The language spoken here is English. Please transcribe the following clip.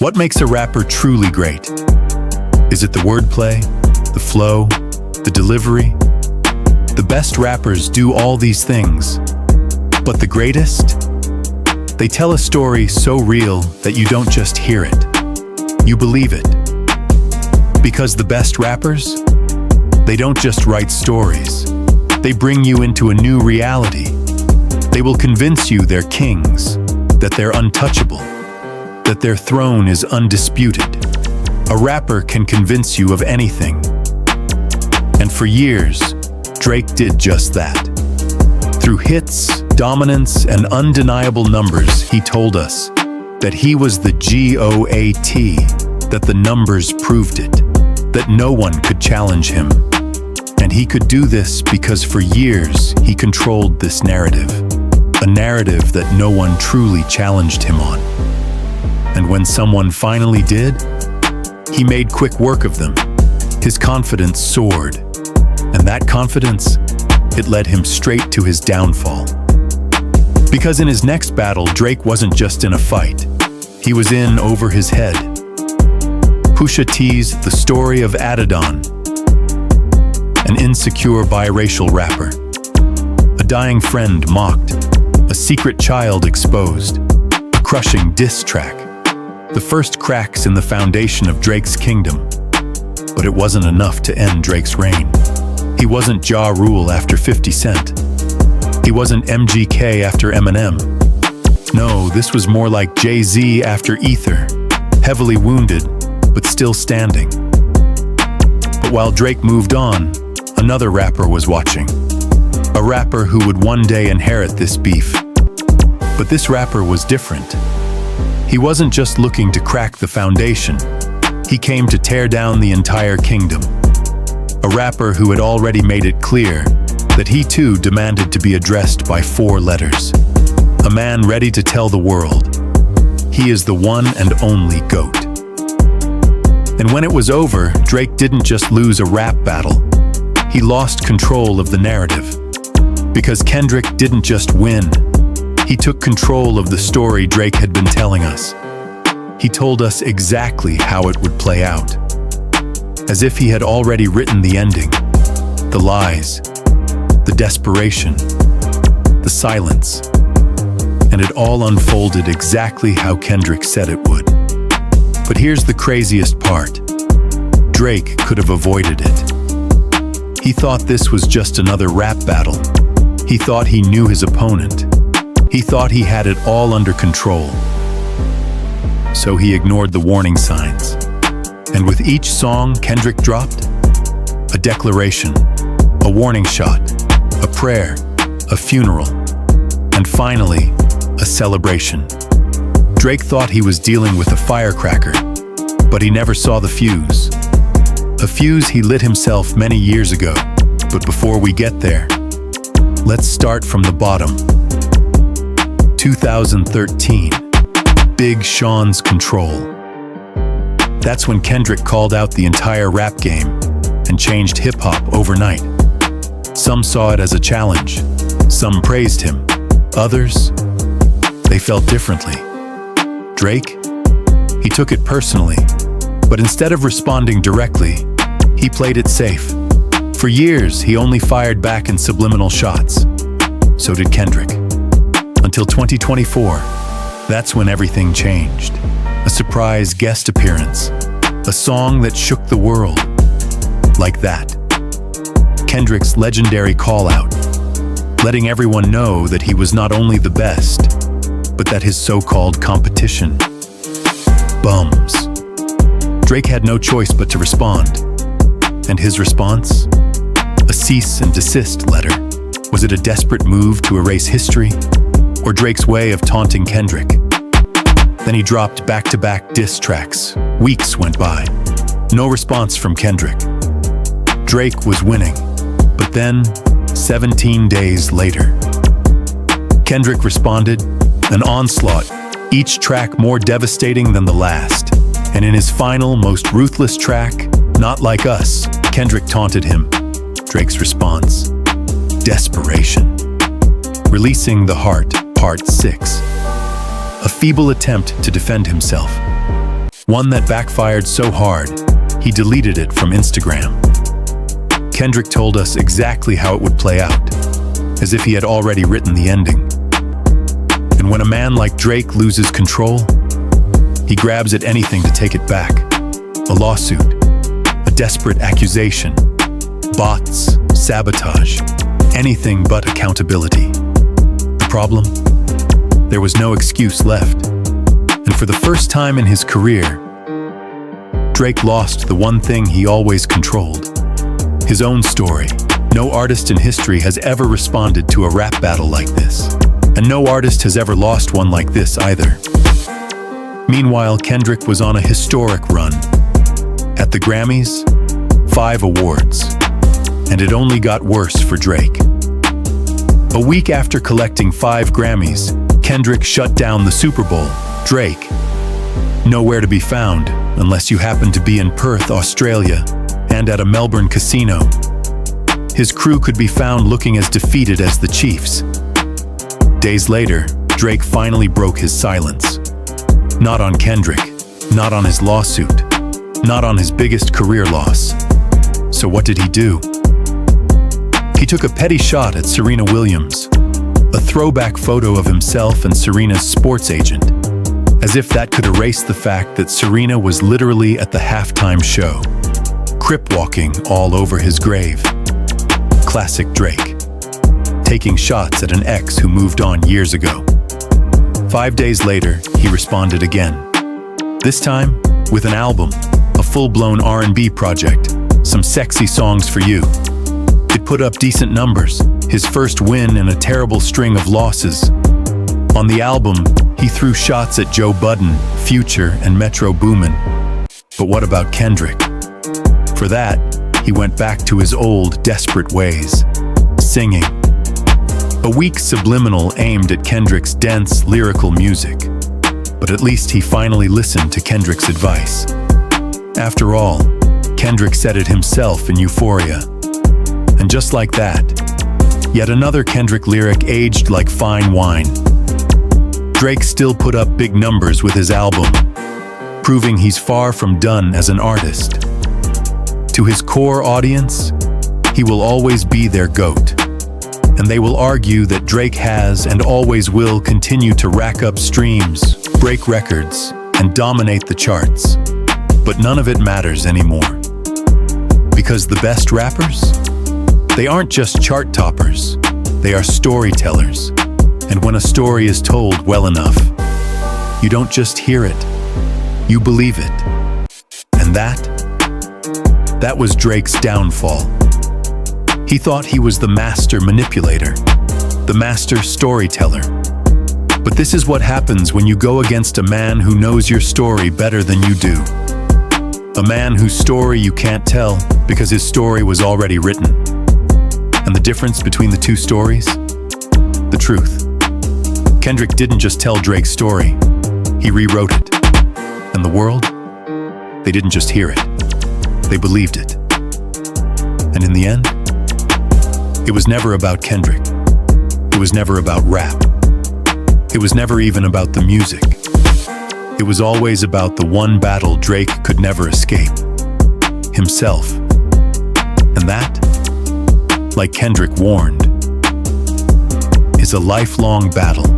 What makes a rapper truly great? Is it the wordplay, the flow, the delivery? The best rappers do all these things. But the greatest? They tell a story so real that you don't just hear it. You believe it. Because the best rappers? They don't just write stories. They bring you into a new reality. They will convince you they're kings, that they're untouchable, that their throne is undisputed. A rapper can convince you of anything. And for years, Drake did just that. Through hits, dominance, and undeniable numbers, he told us that he was the GOAT, that the numbers proved it, that no one could challenge him. And he could do this because for years he controlled this narrative, a narrative that no one truly challenged him on. And when someone finally did, he made quick work of them. His confidence soared, and that confidence, it led him straight to his downfall. Because in his next battle, Drake wasn't just in a fight, he was in over his head. Pusha T's The Story of Adidon, an insecure biracial rapper. A dying friend mocked, a secret child exposed, a crushing diss track. The first cracks in the foundation of Drake's kingdom. But it wasn't enough to end Drake's reign. He wasn't Ja Rule after 50 Cent. He wasn't MGK after Eminem. No, this was more like Jay-Z after Ether, heavily wounded, but still standing. But while Drake moved on, another rapper was watching. A rapper who would one day inherit this beef. But this rapper was different. He wasn't just looking to crack the foundation. He came to tear down the entire kingdom. A rapper who had already made it clear that he too demanded to be addressed by 4 letters. A man ready to tell the world, he is the one and only GOAT. And when it was over, Drake didn't just lose a rap battle. He lost control of the narrative. Because Kendrick didn't just win, he took control of the story Drake had been telling us. He told us exactly how it would play out. As if he had already written the ending, the lies, the desperation, the silence. And it all unfolded exactly how Kendrick said it would. But here's the craziest part. Drake could have avoided it. He thought this was just another rap battle. He thought he knew his opponent. He thought he had it all under control. So he ignored the warning signs. And with each song Kendrick dropped, a declaration, a warning shot, a prayer, a funeral, and finally, a celebration. Drake thought he was dealing with a firecracker, but he never saw the fuse. A fuse he lit himself many years ago. But before we get there, let's start from the bottom. 2013, Big Sean's Control. That's when Kendrick called out the entire rap game and changed hip-hop overnight. Some saw it as a challenge. Some praised him. Others, they felt differently. Drake? He took it personally, but instead of responding directly, he played it safe. For years, he only fired back in subliminal shots. So did Kendrick. Until 2024, that's when everything changed. A surprise guest appearance. A song that shook the world. Like that. Kendrick's legendary call-out, letting everyone know that he was not only the best, but that his so-called competition, bums. Drake had no choice but to respond. And his response? A cease and desist letter. Was it a desperate move to erase history? Or Drake's way of taunting Kendrick? Then he dropped back-to-back diss tracks. Weeks went by. No response from Kendrick. Drake was winning. But then, 17 days later, Kendrick responded, an onslaught, each track more devastating than the last. And in his final, most ruthless track, Not Like Us, Kendrick taunted him. Drake's response, desperation. Releasing the Heart, Part 6. A feeble attempt to defend himself. One that backfired so hard, he deleted it from Instagram. Kendrick told us exactly how it would play out, as if he had already written the ending. And when a man like Drake loses control, he grabs at anything to take it back. A lawsuit, a desperate accusation, bots, sabotage, anything but accountability. The problem? There was no excuse left. And for the first time in his career, Drake lost the one thing he always controlled: his own story. No artist in history has ever responded to a rap battle like this. And no artist has ever lost one like this either. Meanwhile, Kendrick was on a historic run. At the Grammys, 5 awards. And it only got worse for Drake. A week after collecting 5 Grammys, Kendrick shut down the Super Bowl. Drake, nowhere to be found unless you happen to be in Perth, Australia, and at a Melbourne casino. His crew could be found looking as defeated as the Chiefs. Days later, Drake finally broke his silence. Not on Kendrick, not on his lawsuit, not on his biggest career loss. So what did he do? He took a petty shot at Serena Williams, a throwback photo of himself and Serena's sports agent, as if that could erase the fact that Serena was literally at the halftime show, crip walking all over his grave. Classic Drake, taking shots at an ex who moved on years ago. 5 days later, he responded again. This time, with an album, a full-blown R&B project, some sexy songs for you. It put up decent numbers, his first win in a terrible string of losses. On the album, he threw shots at Joe Budden, Future, and Metro Boomin. But what about Kendrick? For that, he went back to his old, desperate ways, singing. A weak subliminal aimed at Kendrick's dense, lyrical music. But at least he finally listened to Kendrick's advice. After all, Kendrick said it himself in Euphoria. And just like that, yet another Kendrick lyric aged like fine wine. Drake still put up big numbers with his album, proving he's far from done as an artist. To his core audience, he will always be their GOAT. And they will argue that Drake has and always will continue to rack up streams, break records, and dominate the charts. But none of it matters anymore. Because the best rappers? They aren't just chart toppers, they are storytellers. And when a story is told well enough, you don't just hear it, you believe it. And that was Drake's downfall. He thought he was the master manipulator, the master storyteller. But this is what happens when you go against a man who knows your story better than you do. A man whose story you can't tell because his story was already written. And the difference between the two stories? The truth. Kendrick didn't just tell Drake's story, he rewrote it. And the world? They didn't just hear it, they believed it. And in the end, it was never about Kendrick. It was never about rap. It was never even about the music. It was always about the one battle Drake could never escape: himself. And that, like Kendrick warned, is a lifelong battle.